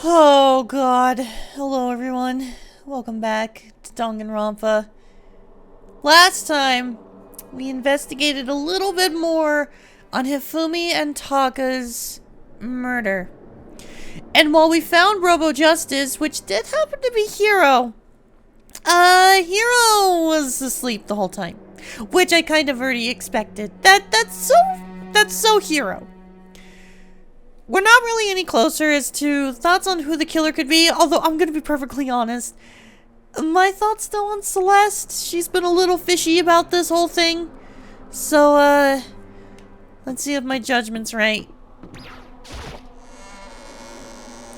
Oh god. Hello everyone. Welcome back to Danganronpa. Last time, we investigated a little bit more on Hifumi and Taka's murder. And while we found Robo Justice, which did happen to be Hiro, Hiro was asleep the whole time. Which I kind of already expected. That's so Hiro. We're not really any closer as to thoughts on who the killer could be, although I'm gonna be perfectly honest. My thoughts still on Celeste. She's been a little fishy about this whole thing. So, let's see if my judgment's right.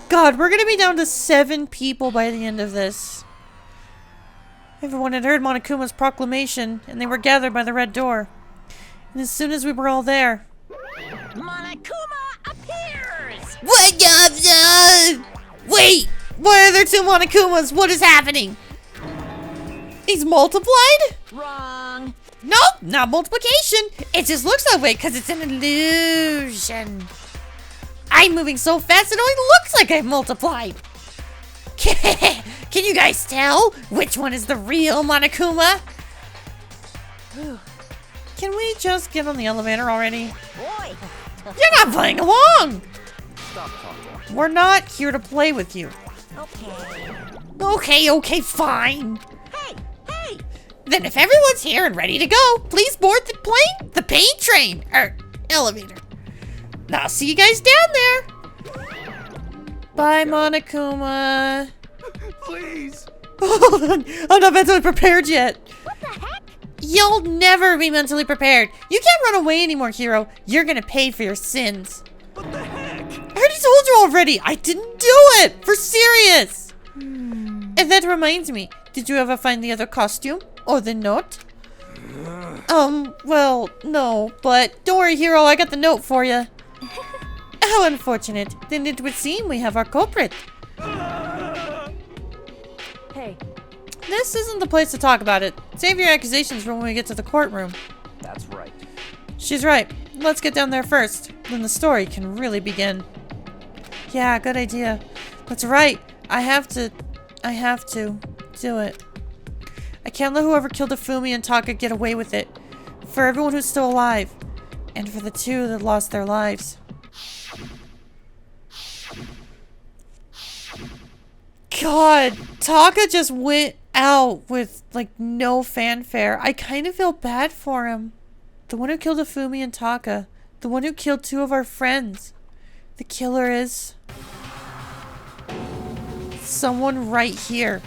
God, we're gonna be down to 7 people by the end of this. Everyone had heard Monokuma's proclamation, and they were gathered by the red door. And as soon as we were all there... Monokuma appears! What? Wait! Why are there 2 Monokumas? What is happening? He's multiplied? Wrong. Nope, not multiplication. It just looks that way because it's an illusion. I'm moving so fast it only looks like I've multiplied. Can you guys tell which one is the real Monokuma? Can we just get on the elevator already? Boy. You're not playing along! Stop talking. We're not here to play with you. Okay. Okay, fine. Hey! Then if everyone's here and ready to go, please board the plane, the paint train, or elevator. Now I'll see you guys down there. Bye, Monokuma. Please. Hold on, I'm not mentally prepared yet. What the heck? You'll never be mentally prepared. You can't run away anymore, Hiro. You're gonna pay for your sins. What the heck? I already told you already. I didn't do it. For serious. And that reminds me. Did you ever find the other costume? Or the note? Well, no. But don't worry, Hiro. I got the note for you. How unfortunate. Then it would seem we have our culprit. Hey. This isn't the place to talk about it. Save your accusations for when we get to the courtroom. That's right. She's right. Let's get down there first. Then the story can really begin. Yeah, good idea. That's right. I have to do it. I can't let whoever killed Hifumi and Taka get away with it. For everyone who's still alive. And for the 2 that lost their lives. God, Taka just went out with, like, no fanfare. I kind of feel bad for him. The one who killed Hifumi and Taka. The one who killed 2 of our friends. The killer is... someone right here.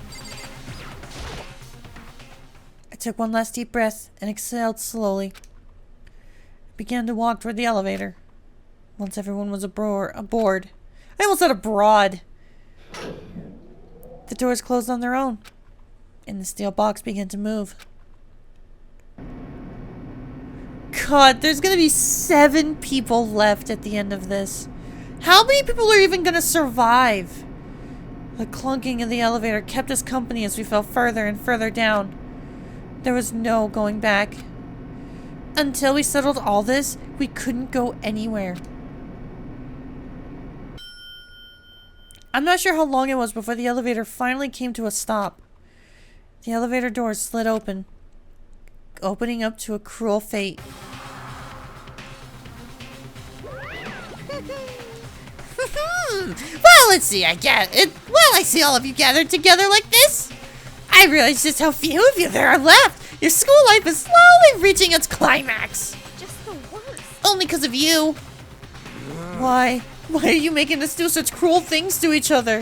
I took one last deep breath and exhaled slowly. I began to walk toward the elevator. Once everyone was aboard. I almost said abroad. The doors closed on their own, and the steel box began to move. God, there's gonna be 7 people left at the end of this. How many people are even gonna survive? The clunking of the elevator kept us company as we fell further and further down. There was no going back. Until we settled all this, we couldn't go anywhere. I'm not sure how long it was before the elevator finally came to a stop. The elevator doors slid open, opening up to a cruel fate. Well, let's see, I see all of you gathered together like this. I realize just how few of you there are left. Your school life is slowly reaching its climax. Just the worst. Only because of you. Why? Why are you making us do such cruel things to each other?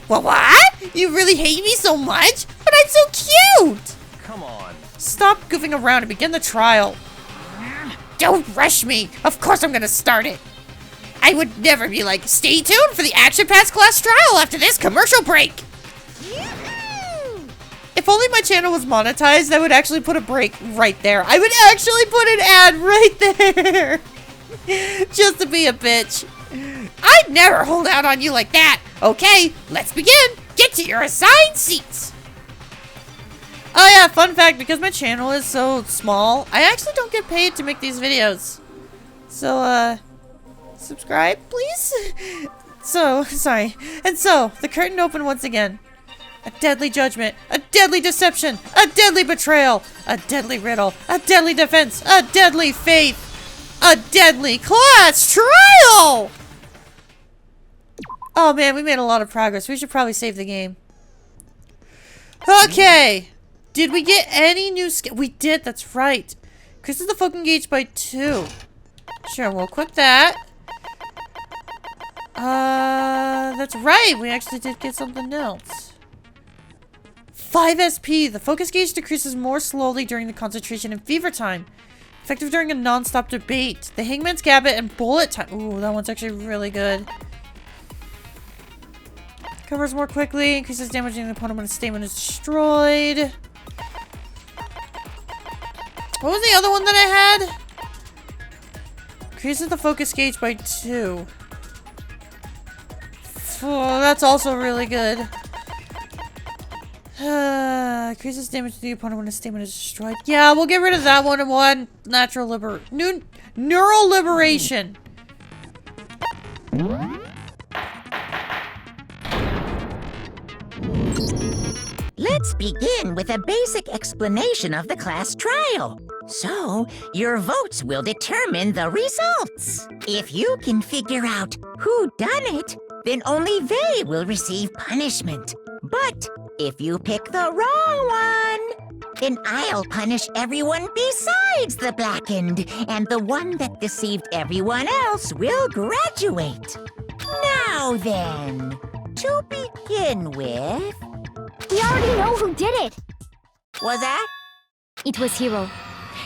What? What? You really hate me so much? But I'm so cute! Come on. Stop goofing around and begin the trial. Don't rush me. Of course I'm gonna start it. I would never be like, stay tuned for the Action Pass class trial after this commercial break. Yoo-hoo! If only my channel was monetized, I would actually put a break right there. I would actually put an ad right there. Just to be a bitch. I'd never hold out on you like that. Okay, let's begin. Get to your assigned seats. Oh yeah, fun fact, because my channel is so small, I actually don't get paid to make these videos. So, subscribe, please? Sorry. And so, the curtain opened once again. A deadly judgment, a deadly deception, a deadly betrayal, a deadly riddle, a deadly defense, a deadly faith, a deadly class trial! Oh man, we made a lot of progress. We should probably save the game. Okay. Did we get any new skill? We did, that's right. Increases the focus engaged by 2. Sure, we'll equip that. That's right. We actually did get something else. 5 SP. The focus gauge decreases more slowly during the concentration and fever time. Effective during a non-stop debate. The Hangman's Gambit and Bullet Time. Ooh, that one's actually really good. Covers more quickly. Increases damage to the opponent when a statement is destroyed. What was the other one that I had? Increases the focus gauge by 2. Oh, that's also really good. Increases damage to the opponent when a statement is destroyed. Yeah, we'll get rid of that one and one. Neural liberation. Let's begin with a basic explanation of the class trial. So, your votes will determine the results. If you can figure out who done it, then only they will receive punishment. But if you pick the wrong one, then I'll punish everyone besides the blackened, and the one that deceived everyone else will graduate. Now then, to begin with... We already know who did it. Was that? It was Hiro.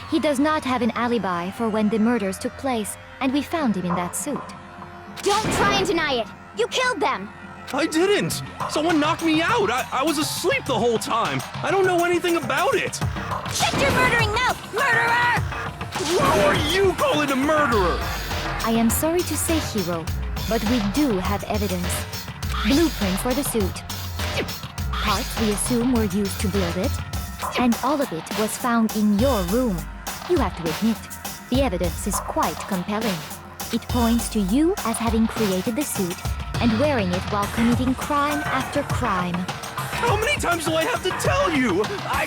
He does not have an alibi for when the murders took place, and we found him in that suit. Don't try and deny it. You killed them. I didn't! Someone knocked me out! I was asleep the whole time! I don't know anything about it! Shut your murdering mouth, murderer! Who are you calling a murderer? I am sorry to say, Hiro, but we do have evidence. Blueprint for the suit. Parts we assume were used to build it, and all of it was found in your room. You have to admit, the evidence is quite compelling. It points to you as having created the suit and wearing it while committing crime after crime. How many times do I have to tell you? I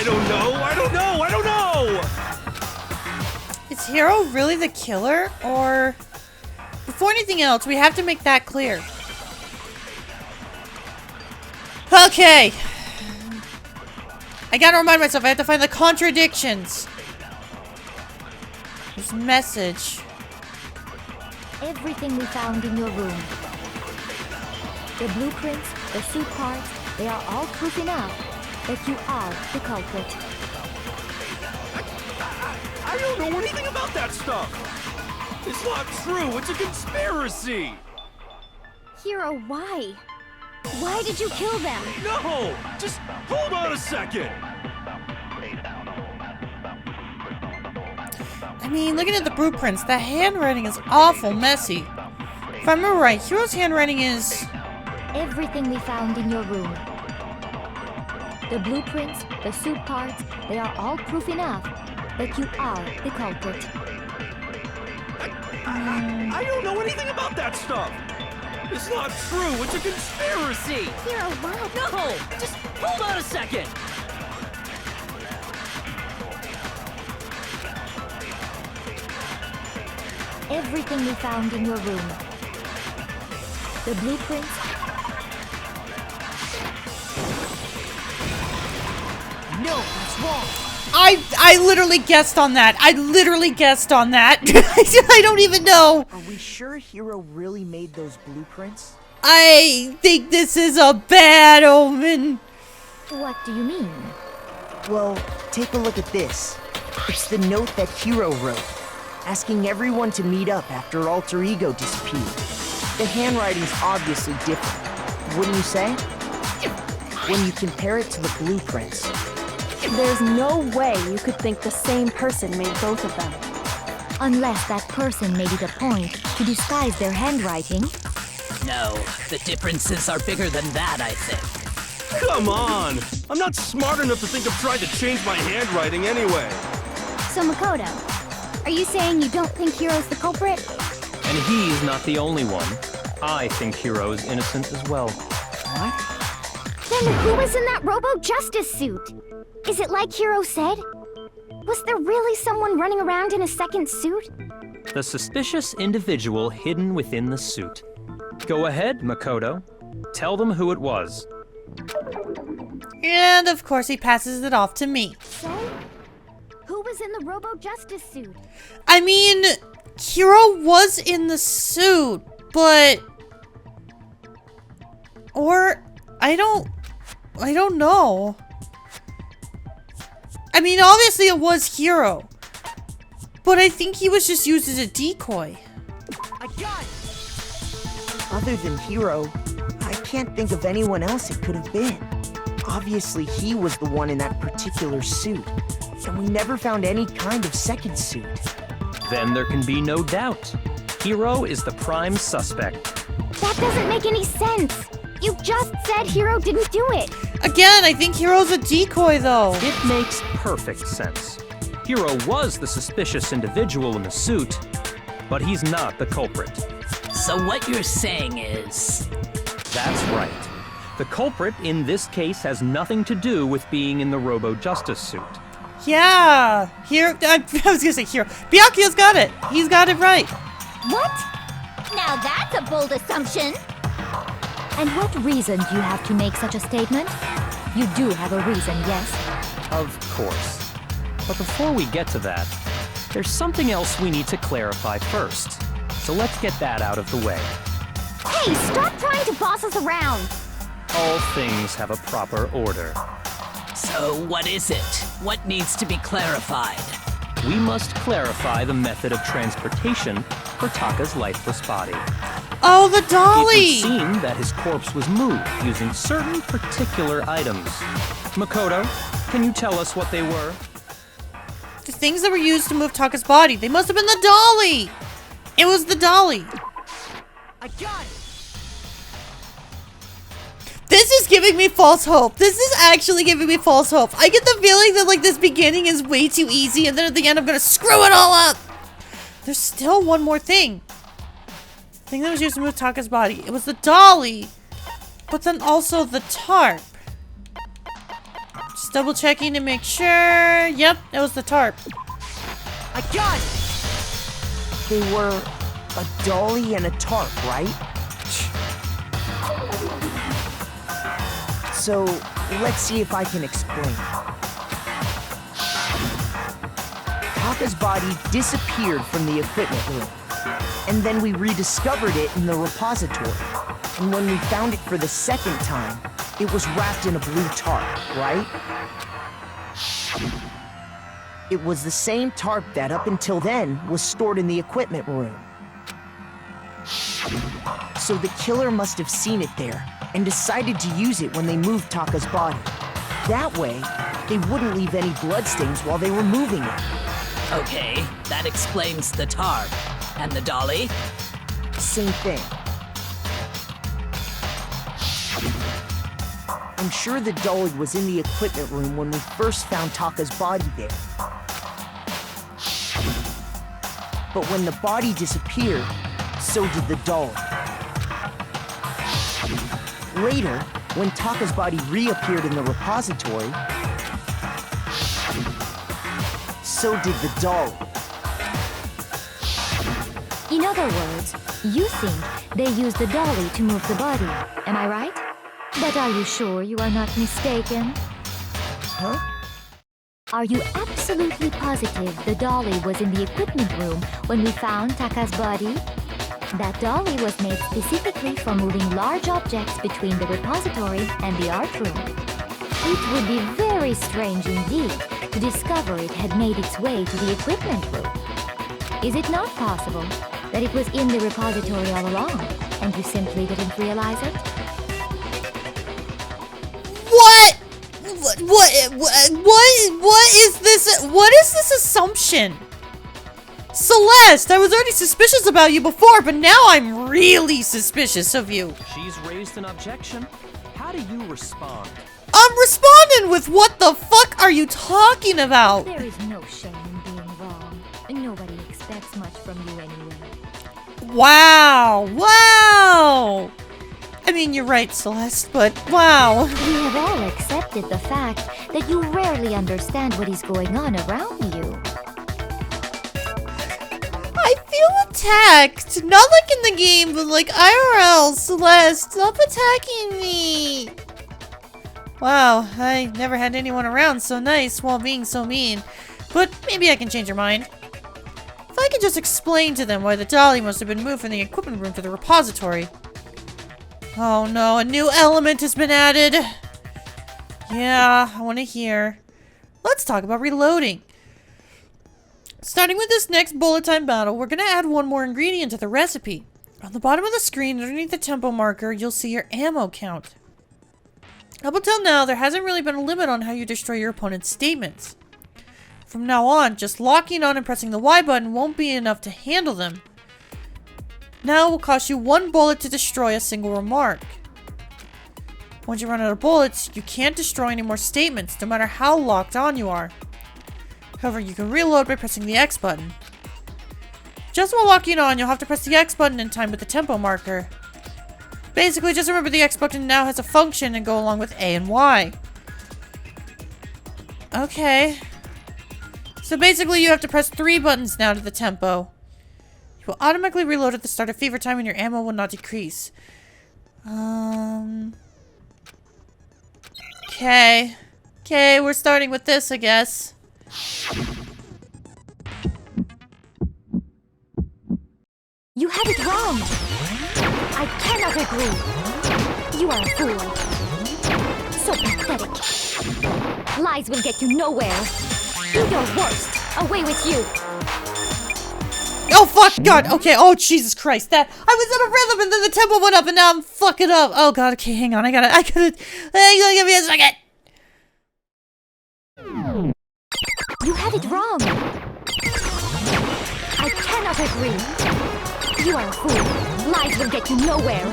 don't know! Is Hiro really the killer? Or... Before anything else, we have to make that clear. Okay. I gotta remind myself, I have to find the contradictions. This message. Everything we found in your room. The blueprints, the suit parts, they are all proof enough that you are the culprit. I don't know anything about that stuff! It's not true, it's a conspiracy! Hiro, why? Why did you kill them? No! Just hold on a second! I mean, looking at the blueprints, the handwriting is awful messy. If I remember right, Hiro's handwriting is... Everything we found in your room. The blueprints, the suit parts, they are all proof enough that you are the culprit. I don't know anything about that stuff! It's not true, it's a conspiracy! Hiro, why? No! Just hold on a second! Everything we found in your room. The blueprints. No, that's wrong. I literally guessed on that. I don't even know. Are we sure Hiro really made those blueprints? I think this is a bad omen. What do you mean? Well, take a look at this. It's the note that Hiro wrote, asking everyone to meet up after Alter Ego disappeared. The handwriting's obviously different, wouldn't you say? When you compare it to the blueprints. There's no way you could think the same person made both of them. Unless that person made it a point to disguise their handwriting. No, the differences are bigger than that, I think. Come on! I'm not smart enough to think of trying to change my handwriting anyway. So, Makoto, are you saying you don't think Hiro's the culprit? And he's not the only one. I think Hiro is innocent as well. What? Then who was in that Robo Justice suit? Is it like Hiro said? Was there really someone running around in a second suit? The suspicious individual hidden within the suit. Go ahead, Makoto. Tell them who it was. And of course he passes it off to me. So, who was in the Robo Justice suit? I mean, Hiro was in the suit, but... Or, I don't know. I mean, obviously it was Hiro. But I think he was just used as a decoy. I got it! Other than Hiro, I can't think of anyone else it could have been. Obviously, he was the one in that particular suit. And we never found any kind of second suit. Then there can be no doubt. Hiro is the prime suspect. That doesn't make any sense. You just said Hiro didn't do it. Again, I think Hiro's a decoy, though. It makes perfect sense. Hiro was the suspicious individual in the suit, but he's not the culprit. So what you're saying is... That's right. The culprit in this case has nothing to do with being in the Robo Justice suit. Yeah, I was gonna say Hiro. Byakuya's got it. He's got it right. What? Now that's a bold assumption. And what reason do you have to make such a statement? You do have a reason, yes? Of course. But before we get to that, there's something else we need to clarify first. So let's get that out of the way. Hey, stop trying to boss us around. All things have a proper order. So what is it? What needs to be clarified? We must clarify the method of transportation for Taka's lifeless body. Oh, the It dolly! would seem that his corpse was moved using certain particular items. Makoto, can you tell us what they were? The things that were used to move Taka's body. They must have been the dolly! It was the dolly. I got it! This is giving me false hope. This is actually giving me false hope. I get the feeling that like this beginning is way too easy and then at the end I'm gonna screw it all up. There's still one more thing. The thing that was used to move Taka's body. It was the dolly, but then also the tarp. Just double checking to make sure. Yep, it was the tarp. I got it! They were a dolly and a tarp, right? So, let's see if I can explain. Taka's body disappeared from the equipment room, and then we rediscovered it in the repository. And when we found it for the second time, it was wrapped in a blue tarp, right? It was the same tarp that up until then was stored in the equipment room. So the killer must have seen it there and decided to use it when they moved Taka's body. That way, they wouldn't leave any bloodstains while they were moving it. Okay, that explains the tarp. And the dolly? Same thing. I'm sure the dolly was in the equipment room when we first found Taka's body there. But when the body disappeared, so did the dolly. Later, when Taka's body reappeared in the repository, so did the dolly. In other words, you think they used the dolly to move the body, am I right? But are you sure you are not mistaken? Huh? Are you absolutely positive the dolly was in the equipment room when we found Taka's body? That dolly was made specifically for moving large objects between the repository and the art room. It would be very strange indeed to discover it had made its way to the equipment room. Is it not possible that it was in the repository all along and you simply didn't realize it? What is this? What is this assumption? Celeste, I was already suspicious about you before, but now I'm really suspicious of you. She's raised an objection. How do you respond? I'm responding with what the fuck are you talking about? There is no shame in being wrong. Nobody expects much from you anyway. Wow! Wow! I mean, you're right, Celeste, but wow. We have all accepted the fact that you rarely understand what is going on around you. I feel attacked. Not like in the game, but like IRL. Celeste, stop attacking me. Wow, I never had anyone around so nice while being so mean. But maybe I can change your mind. If I could just explain to them why the dolly must have been moved from the equipment room to the repository. Oh no, a new element has been added. Yeah, I want to hear. Let's talk about reloading. Starting with this next bullet time battle, we're going to add one more ingredient to the recipe. On the bottom of the screen, underneath the tempo marker, you'll see your ammo count. Up until now, there hasn't really been a limit on how you destroy your opponent's statements. From now on, just locking on and pressing the Y button won't be enough to handle them. Now it will cost you 1 bullet to destroy a single remark. Once you run out of bullets, you can't destroy any more statements, no matter how locked on you are. However, you can reload by pressing the X button. Just while locking on, you'll have to press the X button in time with the tempo marker. Basically, just remember the X button now has a function and go along with A and Y. Okay. So basically, you have to press 3 buttons now to the tempo. You will automatically reload at the start of fever time and your ammo will not decrease. Okay. Okay, we're starting with this, I guess. You had it wrong. I cannot agree. You are a fool. So pathetic. Lies will get you nowhere. Do your worst. Away with you. Oh, fuck, God, okay, oh, Jesus Christ, that, I was in a rhythm and then the tempo went up and now I'm fucking up. Oh, God, okay, hang on, I gotta, give me a second. You had it wrong. I cannot agree. You are a fool. Lies will get you nowhere.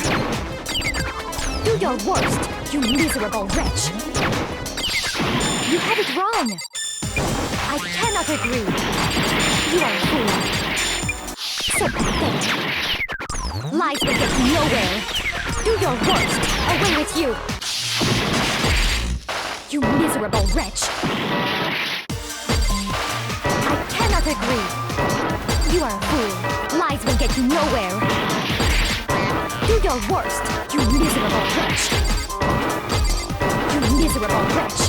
Do your worst, you miserable wretch. You had it wrong. I cannot agree. You are a fool. So pathetic. Lies will get you nowhere. Do your worst. Away with you. You miserable wretch. I cannot agree. You are a fool. Lies will get you nowhere. Do your worst. You miserable wretch. You miserable wretch.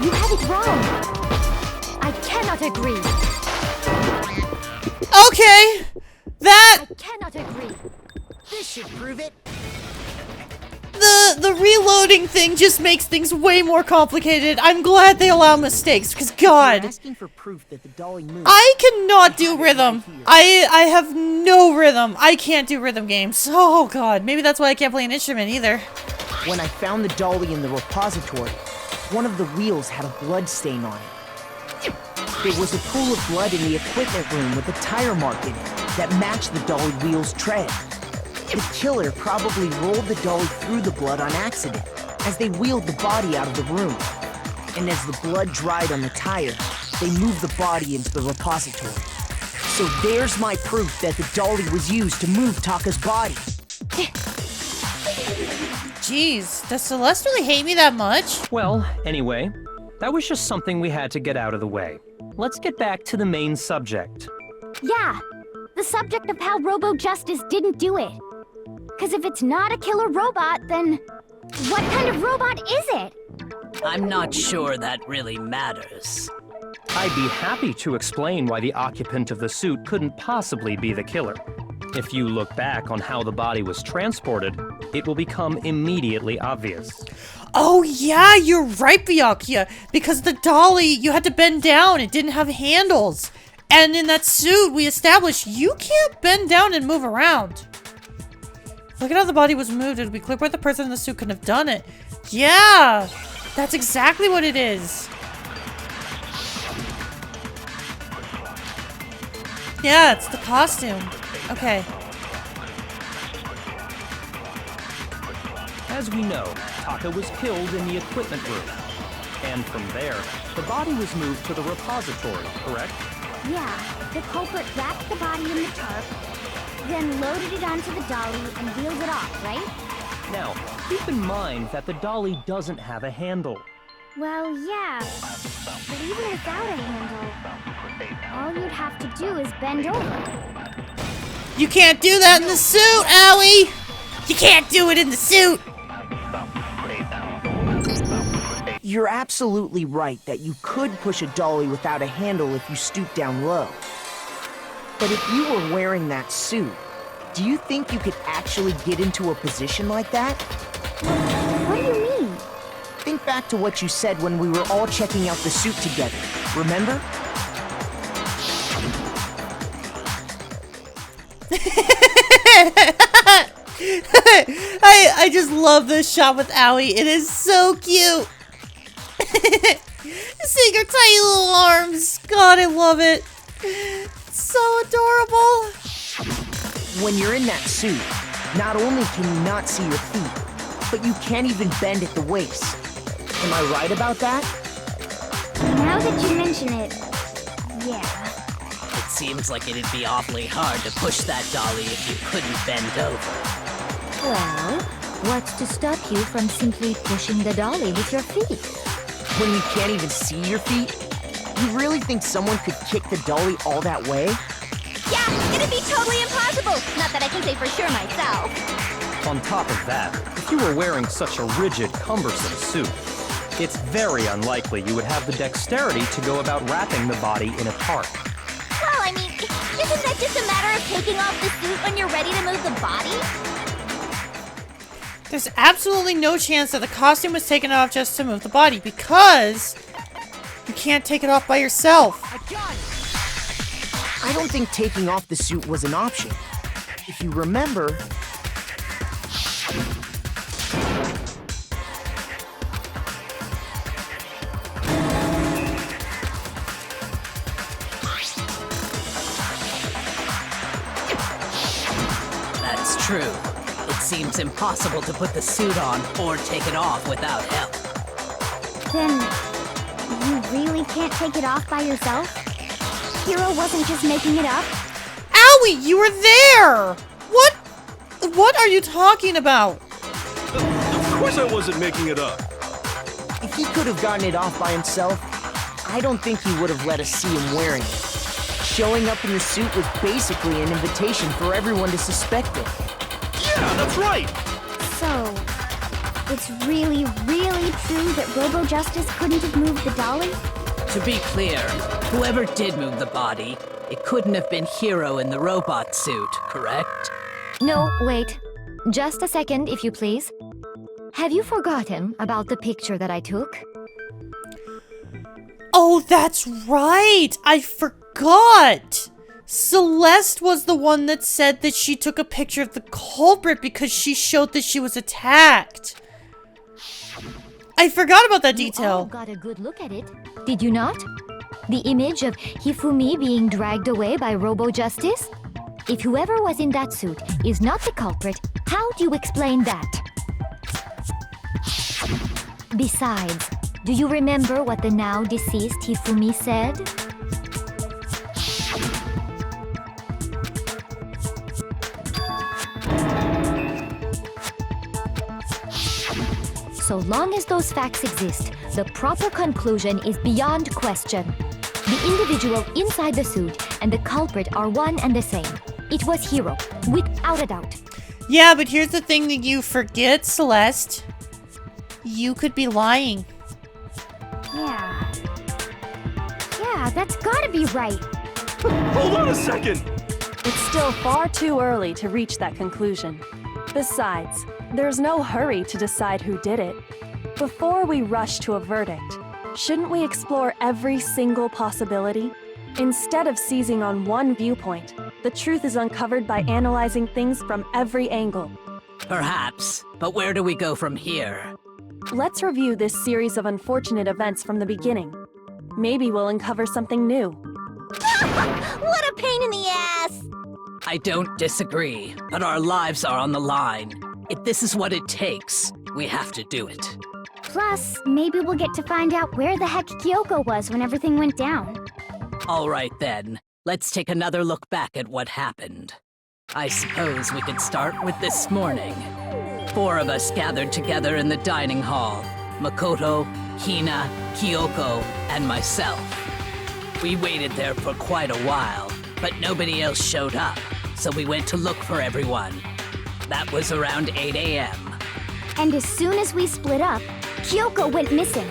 You have it wrong. I cannot agree. Okay, that... I cannot agree. This should prove it. The reloading thing just makes things way more complicated. I'm glad they allow mistakes, because God... You're asking for proof that the dolly moved. I cannot do rhythm. I have no rhythm. I can't do rhythm games. Oh, God. Maybe that's why I can't play an instrument either. When I found the dolly in the repository, one of the wheels had a blood stain on it. There was a pool of blood in the equipment room with a tire mark in it that matched the dolly wheel's tread. The killer probably rolled the dolly through the blood on accident as they wheeled the body out of the room. And as the blood dried on the tire, they moved the body into the repository. So there's my proof that the dolly was used to move Taka's body. Jeez, does Celeste really hate me that much? Well, anyway, that was just something we had to get out of the way. Let's get back to the main subject. Yeah, the subject of how Robo Justice didn't do it. Because if it's not a killer robot, then what kind of robot is it? I'm not sure that really matters. I'd be happy to explain why the occupant of the suit couldn't possibly be the killer. If you look back on how the body was transported, it will become immediately obvious. Oh yeah, you're right, Byakuya. Because the dolly, you had to bend down. It didn't have handles. And in that suit, we established you can't bend down and move around. Look at how the body was moved. It would be clear why the person in the suit couldn't have done it. Yeah, that's exactly what it is. Yeah, it's the costume. Okay. As we know, Taka was killed in the equipment room. And from there, the body was moved to the repository, correct? Yeah, the culprit wrapped the body in the tarp, then loaded it onto the dolly and wheeled it off, right? Now, keep in mind that the dolly doesn't have a handle. Well, yeah, but even without a handle, all you'd have to do is bend over. You can't do that in the suit, Owie! You can't do it in the suit! You're absolutely right that you could push a dolly without a handle if you stoop down low. But if you were wearing that suit, do you think you could actually get into a position like that? What do you mean? Think back to what you said when we were all checking out the suit together, remember? I just love this shot with Owie. It is so cute. Seeing her tiny little arms. God, I love it. It's so adorable. When you're in that suit, not only can you not see your feet, but you can't even bend at the waist. Am I right about that? Now that you mention it, yeah. It seems like it'd be awfully hard to push that dolly if you couldn't bend over. Well, what's to stop you from simply pushing the dolly with your feet? When you can't even see your feet? You really think someone could kick the dolly all that way? Yeah, it'd be totally impossible. Not that I can say for sure myself. On top of that, if you were wearing such a rigid, cumbersome suit, it's very unlikely you would have the dexterity to go about wrapping the body in a tarp. Well, I mean, isn't that just a matter of taking off the suit when you're ready to move the body? There's absolutely no chance that the costume was taken off just to move the body because you can't take it off by yourself. I don't think taking off the suit was an option. If you remember... That's true. It seems impossible to put the suit on or take it off without help. Then, you really can't take it off by yourself? Hiro wasn't just making it up? Owie, you were there! What are you talking about? Of course I wasn't making it up. If he could have gotten it off by himself, I don't think he would have let us see him wearing it. Showing up in the suit was basically an invitation for everyone to suspect it. Yeah, that's right! So, it's really, really true that Robo Justice couldn't have moved the dolly? To be clear, whoever did move the body, it couldn't have been Hiro in the robot suit, correct? No, wait. Just a second, if you please. Have you forgotten about the picture that I took? Oh, that's right! I forgot! Celeste was the one that said that she took a picture of the culprit because she showed that she was attacked. I forgot about that You all detail. got a good look at it, did you not? The image of Hifumi being dragged away by Robo Justice? If whoever was in that suit is not the culprit, how do you explain that? Besides, do you remember what the now deceased Hifumi said? So long as those facts exist, the proper conclusion is beyond question. The individual inside the suit and the culprit are one and the same. It was Hiro, without a doubt. Yeah, but here's the thing that you forget, Celeste. You could be lying. Yeah. Yeah, that's gotta be right. Hold on a second! It's still far too early to reach that conclusion. Besides, there's no hurry to decide who did it. Before we rush to a verdict, shouldn't we explore every single possibility? Instead of seizing on one viewpoint, the truth is uncovered by analyzing things from every angle. Perhaps, but where do we go from here? Let's review this series of unfortunate events from the beginning. Maybe we'll uncover something new. What a pain in the ass! I don't disagree, but our lives are on the line. If this is what it takes, we have to do it. Plus, maybe we'll get to find out where the heck Kyoko was when everything went down. All right then, let's take another look back at what happened. I suppose we could start with this morning. 4 of us gathered together in the dining hall. Makoto, Hina, Kyoko, and myself. We waited there for quite a while, but nobody else showed up, so we went to look for everyone. That was around 8 a.m. And as soon as we split up, Kyoko went missing.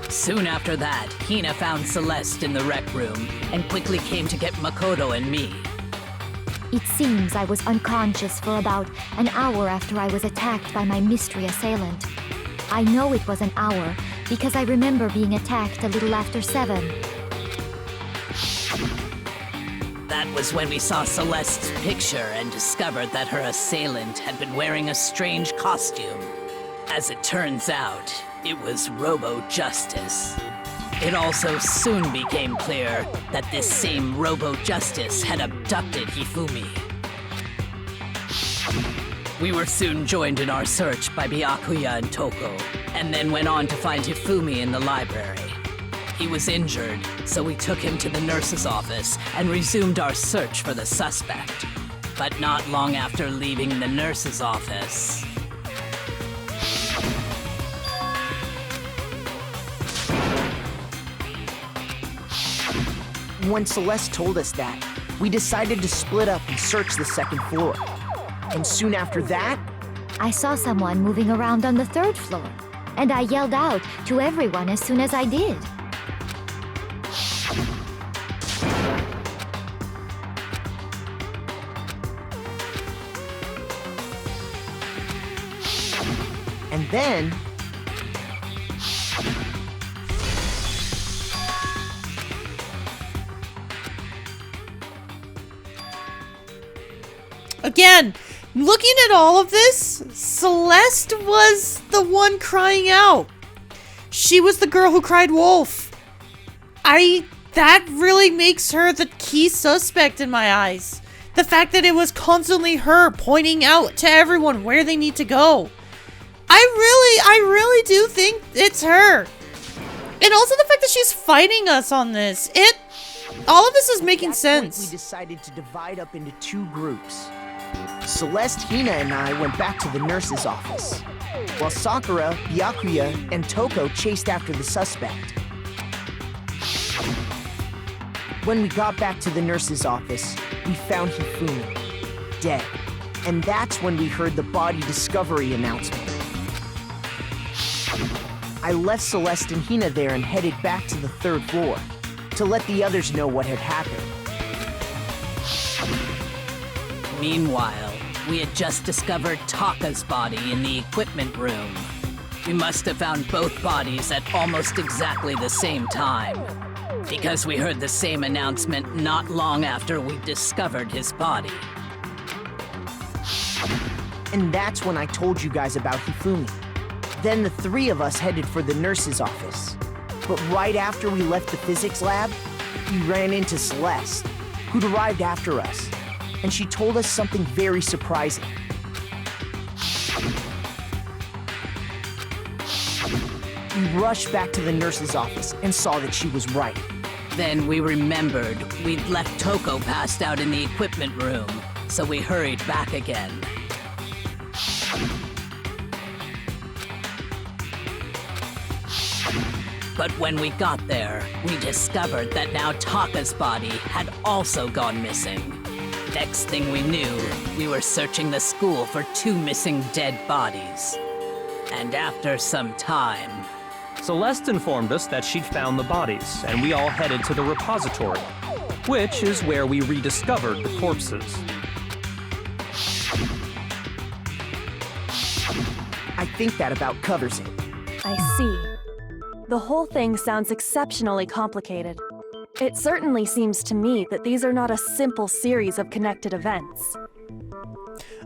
Soon after that, Hina found Celeste in the rec room and quickly came to get Makoto and me. It seems I was unconscious for about an hour after I was attacked by my mystery assailant. I know it was an hour because I remember being attacked a little after 7. That was when we saw Celeste's picture and discovered that her assailant had been wearing a strange costume. As it turns out, it was Robo Justice. It also soon became clear that this same Robo Justice had abducted Hifumi. We were soon joined in our search by Byakuya and Toko, and then went on to find Hifumi in the library. He was injured, so we took him to the nurse's office and resumed our search for the suspect. But not long after leaving the nurse's office... When Celeste told us that, we decided to split up and search the 2nd floor. And soon after that, I saw someone moving around on the 3rd floor, and I yelled out to everyone as soon as I did. and then... Again, looking at all of this, Celeste was the one crying out. She was the girl who cried wolf. That really makes her the key suspect in my eyes. The fact that it was constantly her pointing out to everyone where they need to go. I really do think it's her. And also the fact that she's fighting us on this. All of this is making sense. We decided to divide up into 2 groups. Celeste, Hina, and I went back to the nurse's office, while Sakura, Byakuya, and Toko chased after the suspect. When we got back to the nurse's office, we found Hifumi, dead. And that's when we heard the body discovery announcement. I left Celeste and Hina there and headed back to the 3rd floor to let the others know what had happened. Meanwhile, we had just discovered Taka's body in the equipment room. We must have found both bodies at almost exactly the same time, because we heard the same announcement not long after we discovered his body. And that's when I told you guys about Hifumi. Then the 3 of us headed for the nurse's office. But right after we left the physics lab, we ran into Celeste, who'd arrived after us. And she told us something very surprising. We rushed back to the nurse's office and saw that she was right. Then we remembered we'd left Toko passed out in the equipment room, so we hurried back again. But when we got there, we discovered that now Taka's body had also gone missing. Next thing we knew, we were searching the school for 2 missing dead bodies. And after some time... Celeste informed us that she'd found the bodies, and we all headed to the repository, which is where we rediscovered the corpses. I think that about covers it. I see. The whole thing sounds exceptionally complicated. It certainly seems to me that these are not a simple series of connected events.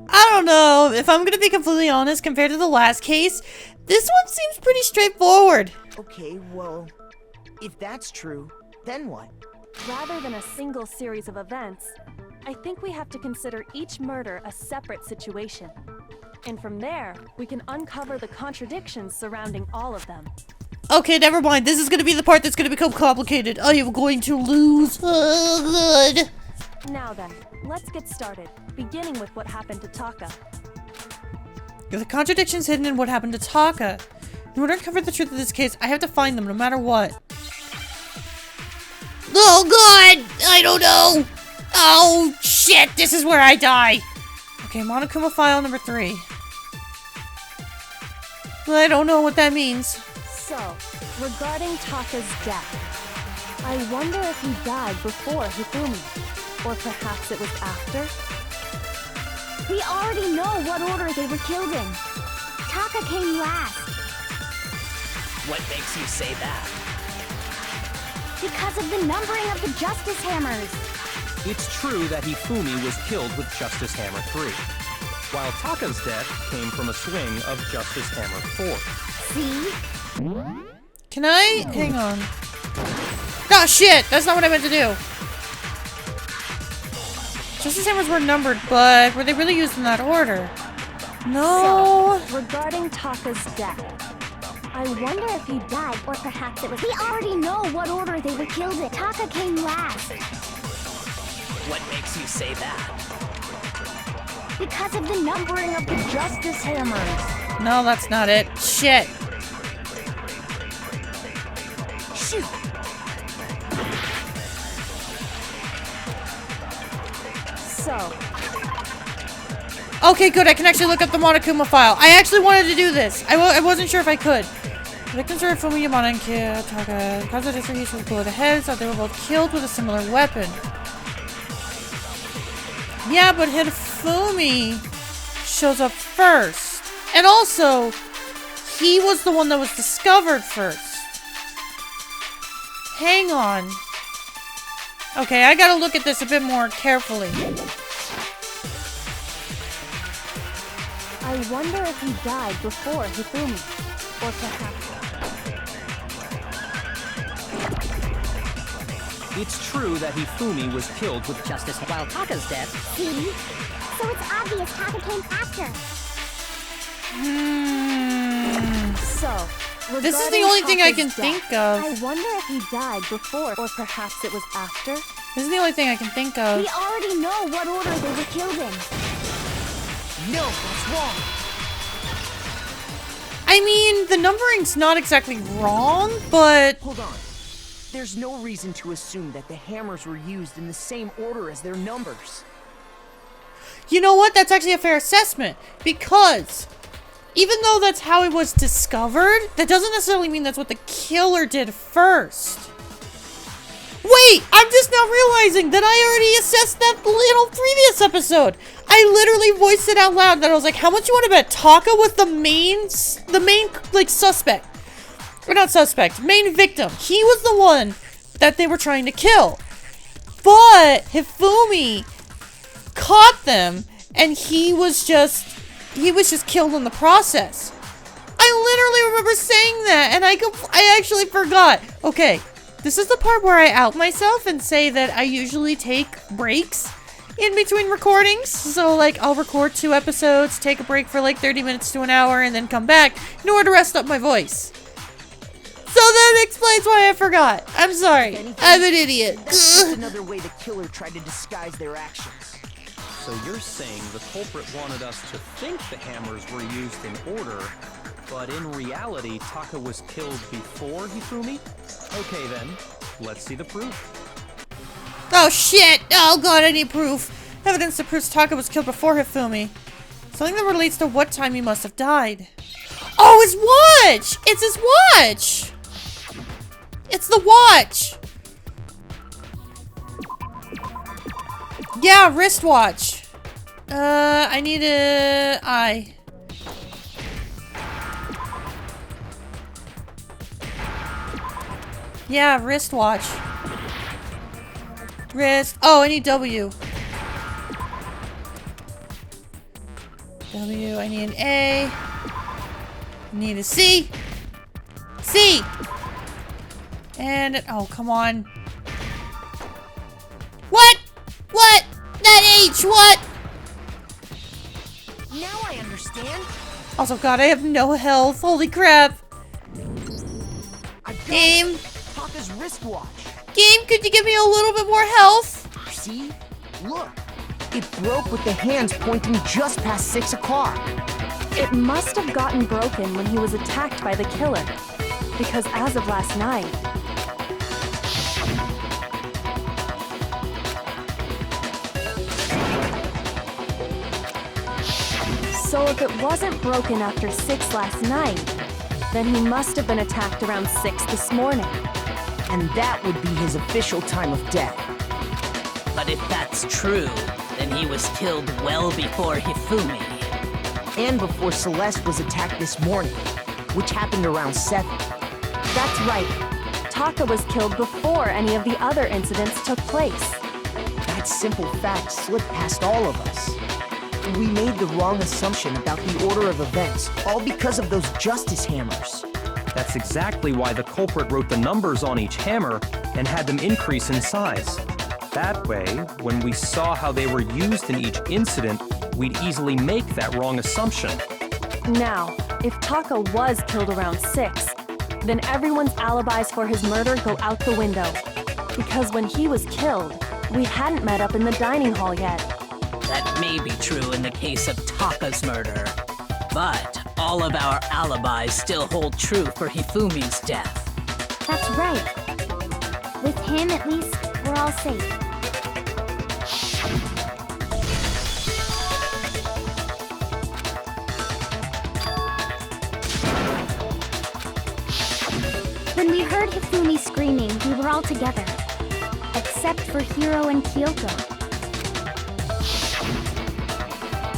I don't know. If I'm gonna be completely honest, compared to the last case, this one seems pretty straightforward. Okay, well, if that's true, then what? Rather than a single series of events, I think we have to consider each murder a separate situation. And from there, we can uncover the contradictions surrounding all of them. Okay, never mind. This is gonna be the part that's gonna become complicated. I am going to lose. Oh, good. Now then, let's get started, beginning with what happened to Taka. The contradictions hidden in what happened to Taka. In order to uncover the truth of this case, I have to find them no matter what. Oh god! I don't know! Oh shit! This is where I die! Okay, Monokuma file number 3. I don't know what that means. So, regarding Taka's death, I wonder if he died before Hifumi, or perhaps it was after? We already know what order they were killed in. Taka came last. What makes you say that? Because of the numbering of the Justice Hammers. It's true that Hifumi was killed with Justice Hammer 3, while Taka's death came from a swing of Justice Hammer 4. See? Can I? Hang on. Oh shit! That's not what I meant to do! Justice Hammers were numbered, but were they really used in that order? No. So, regarding Taka's death, I wonder if he died, or perhaps it was. We already know what order they were killed in. Taka came last. What makes you say that? Because of the numbering of the Justice Hammers. No, that's not it. Shit. Shoot. so, Okay, good. I can actually look up the Monokuma file. I actually wanted to do this. I wasn't sure if I could. The victims were Hifumi, Yamada, and Taka. The cause of distribution was below the heads. Thought they were both killed with a similar weapon. Yeah, but Hifumi shows up first. And also, he was the one that was discovered first. Hang on. Okay, I gotta look at this a bit more carefully. I wonder if he died before Hifumi, or perhaps... It's true that Hifumi was killed with Justice while Taka's death. See? So it's obvious Taka came after. So, This is the regarding only thing I Taka's can think death, of. I wonder if he died before, or perhaps it was after. This is the only thing I can think of. We already know what order they were killed in. No, that's wrong. I mean, the numbering's not exactly wrong, but... Hold on. There's no reason to assume that the hammers were used in the same order as their numbers. You know what? That's actually a fair assessment. Because even though that's how it was discovered, that doesn't necessarily mean that's what the killer did first. Wait! I'm just now realizing that I already assessed that little previous episode. I literally voiced it out loud that I was like, how much you want to bet Taka was the main, like, suspect? Or not suspect, main victim. He was the one that they were trying to kill. But Hifumi caught them, and he was just killed in the process. I literally remember saying that, and I actually forgot. Okay, this is the part where I out myself and say that I usually take breaks in between recordings. So, like, I'll record 2 episodes, take a break for like 30 minutes to an hour, and then come back in order to rest up my voice. So that explains why I forgot. I'm sorry. I'm an idiot. That's just another way the killer tried to disguise their actions. So you're saying the culprit wanted us to think the hammers were used in order, but in reality, Taka was killed before Hifumi? Okay then, let's see the proof. Oh shit! Oh god, I need proof. Evidence that proves Taka was killed before Hifumi. Something that relates to what time he must have died. Oh, his watch! It's his watch! It's the watch! Yeah, wristwatch. I need a eye. Yeah, wristwatch. Wrist. Oh, I need W. W. I need an A. I need a C. C. And oh, come on. What? What? That H. What? Now I understand. Also, God, I have no health. Holy crap. Game. Taka's wristwatch. Game, could you give me a little bit more health? See? Look. It broke with the hands pointing just past 6 o'clock. It must have gotten broken when he was attacked by the killer. Because as of last night... So if it wasn't broken after 6 last night, then he must have been attacked around 6 this morning. And that would be his official time of death. But if that's true, then he was killed well before Hifumi. And before Celeste was attacked this morning, which happened around 7. That's right. Taka was killed before any of the other incidents took place. That simple fact slipped past all of us. We made the wrong assumption about the order of events, all because of those justice hammers. That's exactly why the culprit wrote the numbers on each hammer and had them increase in size. That way, when we saw how they were used in each incident, we'd easily make that wrong assumption. Now, if Taka was killed around 6, then everyone's alibis for his murder go out the window. Because when he was killed, we hadn't met up in the dining hall yet. That may be true in the case of Taka's murder. But all of our alibis still hold true for Hifumi's death. That's right. With him, at least, we're all safe. When we heard Hifumi screaming, we were all together. Except for Hiro and Kyoko.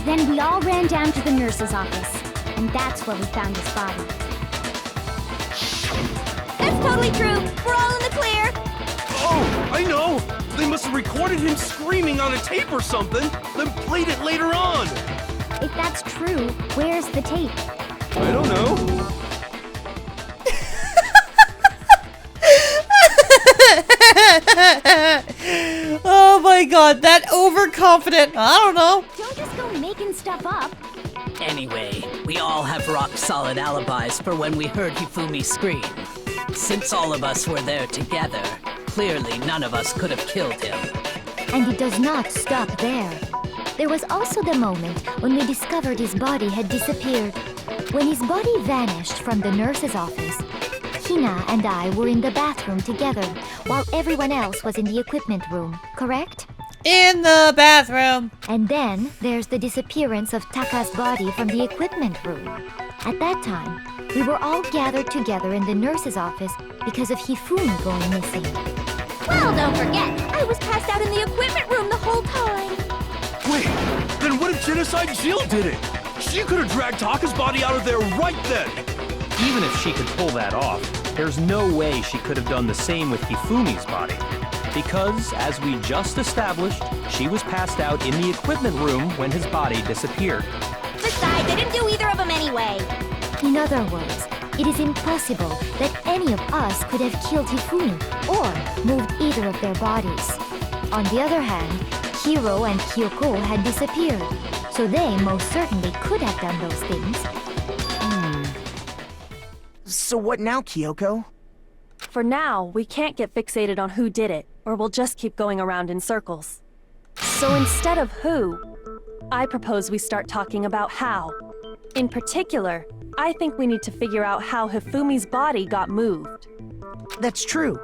Then we all ran down to the nurse's office, and that's where we found his body. That's totally true! We're all in the clear! Oh, I know! They must have recorded him screaming on a tape or something, then played it later on! If that's true, where's the tape? I don't know. Oh my god, that overconfident. I don't know. Don't just go making stuff up. Anyway, we all have rock-solid alibis for when we heard Hifumi scream. Since all of us were there together, clearly none of us could have killed him. And it does not stop there. There was also the moment when we discovered his body had disappeared. When his body vanished from the nurse's office, Hina and I were in the bathroom together, while everyone else was in the equipment room, correct? In the bathroom. And then there's the disappearance of Taka's body from the equipment room. At that time, we were all gathered together in the nurse's office because of Hifumi going missing. Well, don't forget, I was passed out in the equipment room the whole time. Wait, then what if Genocide Jill did it? She could have dragged Taka's body out of there right then! Even if she could pull that off, there's no way she could have done the same with Hifumi's body. Because, as we just established, she was passed out in the equipment room when his body disappeared. Besides, I didn't do either of them anyway. In other words, it is impossible that any of us could have killed Hifumi or moved either of their bodies. On the other hand, Hiro and Kyoko had disappeared, so they most certainly could have done those things. So what now, Kyoko? For now, we can't get fixated on who did it, or we'll just keep going around in circles. So instead of who, I propose we start talking about how. In particular, I think we need to figure out how Hifumi's body got moved. That's true.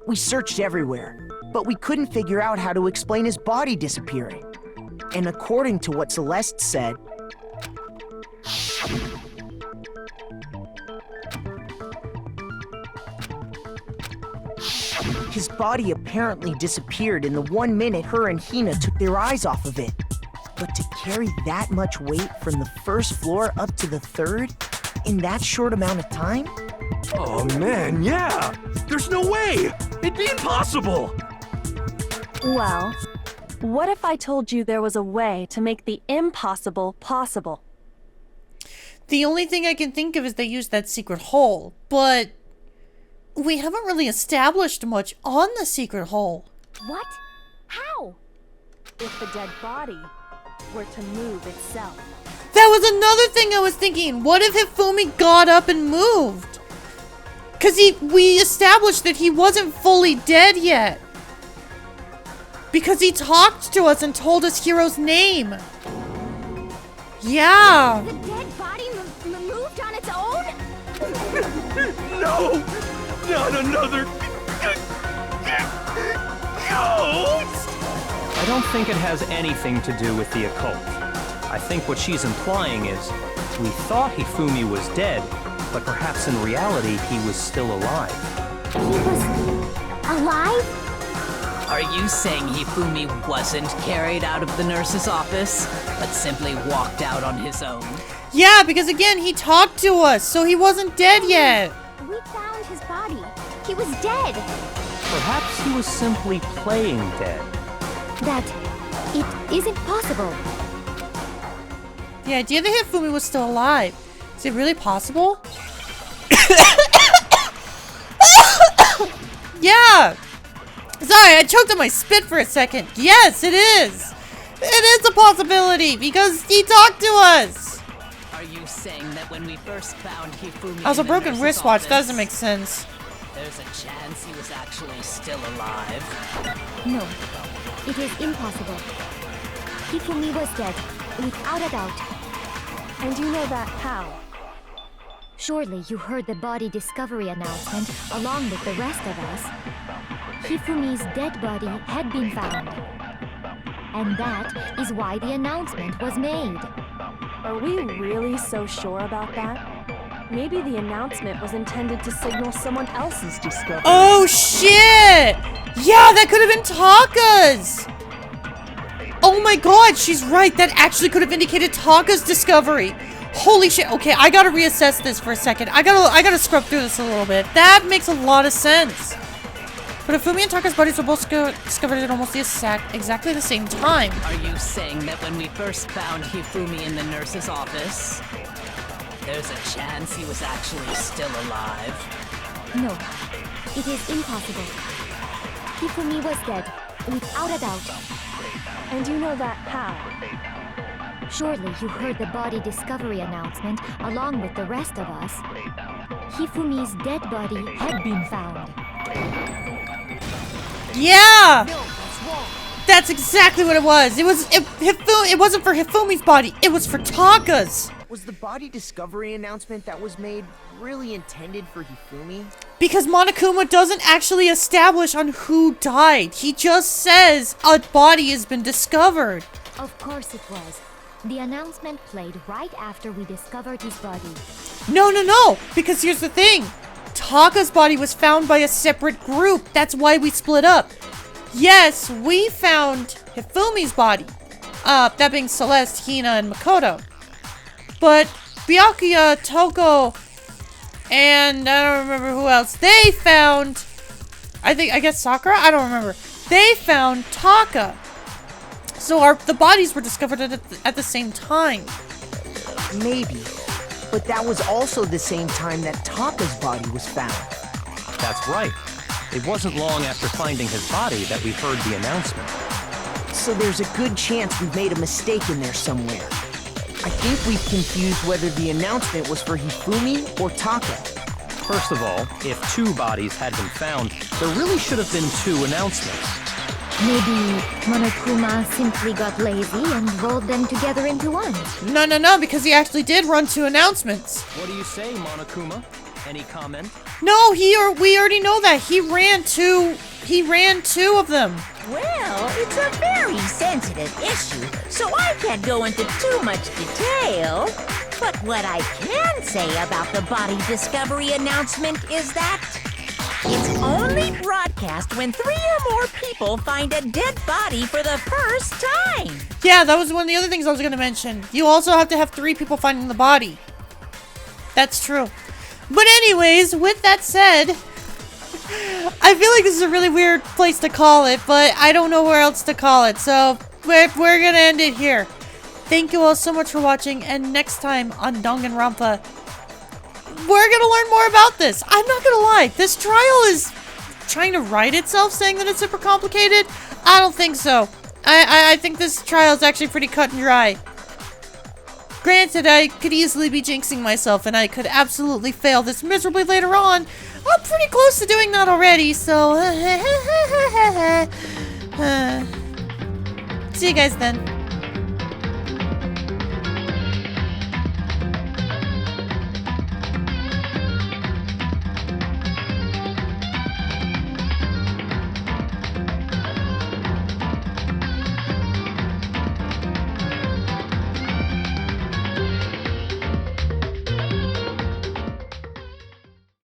We searched everywhere, but we couldn't figure out how to explain his body disappearing. And according to what Celeste said, his body apparently disappeared in the 1 minute her and Hina took their eyes off of it. But to carry that much weight from the first floor up to the third in that short amount of time? Oh man, yeah! There's no way! It'd be impossible! Well, what if I told you there was a way to make the impossible possible? The only thing I can think of is they used that secret hole, but we haven't really established much on the secret hole. What? How? If the dead body were to move itself. That was another thing I was thinking. What if Hifumi got up and moved? Because we established that he wasn't fully dead yet. Because he talked to us and told us Hiro's name. Yeah. The dead body moved on its own? No! Not another ghost! I don't think it has anything to do with the occult. I think what she's implying is, we thought Hifumi was dead, but perhaps in reality he was still alive. He was alive? Are you saying Hifumi wasn't carried out of the nurse's office, but simply walked out on his own? Yeah, because again, he talked to us, so he wasn't dead yet. We found his body. He was dead. Perhaps he was simply playing dead. That it isn't possible. The idea that Hifumi was still alive. Is it really possible? Yeah! Sorry, I choked on my spit for a second. Yes, it is! It is a possibility, because he talked to us! Are you saying that when we first found Hifumi Also, in the broken nurse's wristwatch office, doesn't make sense. there's a chance he was actually still alive? No, it is impossible. Hifumi was dead, without a doubt. And you know that how? Surely you heard the body discovery announcement along with the rest of us. Hifumi's dead body had been found. And that is why the announcement was made. Are we really so sure about that? Maybe the announcement was intended to signal someone else's discovery. Oh shit! Yeah, that could have been Taka's! Oh my god, she's right. That actually could have indicated Taka's discovery. Holy shit. Okay, I gotta reassess this for a second. I gotta scrub through this a little bit. That makes a lot of sense. But Hifumi and Taka's bodies were both discovered at almost exactly the same time. Are you saying that when we first found Hifumi in the nurse's office, there's a chance he was actually still alive? No, it is impossible. Hifumi was dead, without a doubt. And you know that how? Surely you heard the body discovery announcement along with the rest of us. Hifumi's dead body had been found. Yeah! That's exactly what it was. It wasn't for Hifumi's body. It was for Taka's. Was the body discovery announcement that was made really intended for Hifumi? Because Monokuma doesn't actually establish on who died. He just says a body has been discovered. Of course it was. The announcement played right after we discovered his body. No. Because here's the thing. Taka's body was found by a separate group. That's why we split up. Yes, we found Hifumi's body. That being Celeste, Hina, and Makoto. But Byakuya, Toko, and I don't remember who else. They found, I guess Sakura? I don't remember. They found Taka. So the bodies were discovered at the same time. Maybe. But that was also the same time that Taka's body was found. That's right. It wasn't long after finding his body that we heard the announcement. So there's a good chance we've made a mistake in there somewhere. I think we've confused whether the announcement was for Hifumi or Taka. First of all, if two bodies had been found, there really should have been two announcements. Maybe Monokuma simply got lazy and rolled them together into one. No, because he actually did run two announcements. What do you say, Monokuma? Any comment? No, we already know that. He ran two of them. Well, it's a very sensitive issue, so I can't go into too much detail. But what I can say about the body discovery announcement is that it's only broadcast when 3 or more people find a dead body for the first time. Yeah, that was one of the other things I was going to mention. You also have to have 3 people finding the body. That's true. But anyways, with that said, I feel like this is a really weird place to call it, but I don't know where else to call it, so we're going to end it here. Thank you all so much for watching, and next time on Danganronpa, we're going to learn more about this. I'm not going to lie, this trial is trying to write itself saying that it's super complicated. I don't think so. I think this trial is actually pretty cut and dry. Granted, I could easily be jinxing myself, and I could absolutely fail this miserably later on. I'm pretty close to doing that already, so... See you guys then.